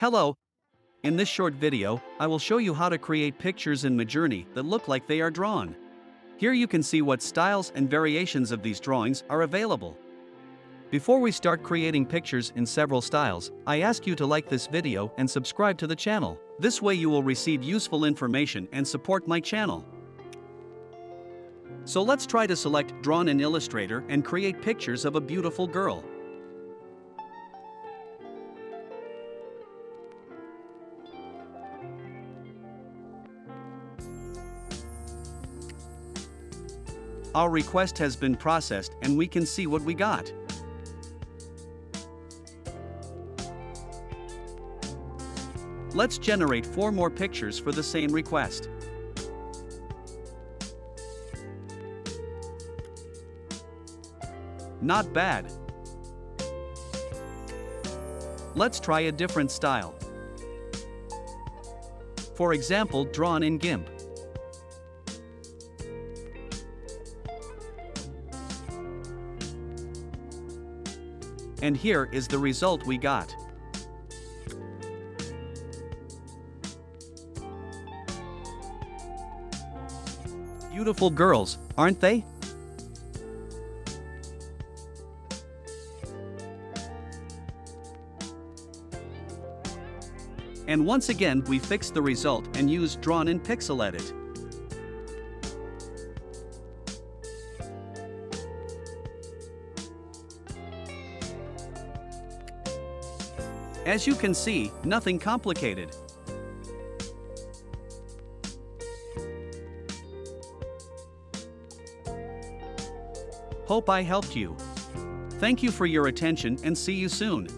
Hello! In this short video, I will show you how to create pictures in Midjourney that look like they are drawn. Here you can see what styles and variations of these drawings are available. Before we start creating pictures in several styles, I ask you to like this video and subscribe to the channel. This way you will receive useful information and support my channel. So let's try to select Drawn in Illustrator and create pictures of a beautiful girl. Our request has been processed and we can see what we got. Let's generate 4 more pictures for the same request. Not bad. Let's try a different style. For example, drawn in GIMP. And here is the result we got. Beautiful girls, aren't they? And once again, we fixed the result and used Drawn in Pyxel Edit. As you can see, nothing complicated. Hope I helped you. Thank you for your attention and see you soon.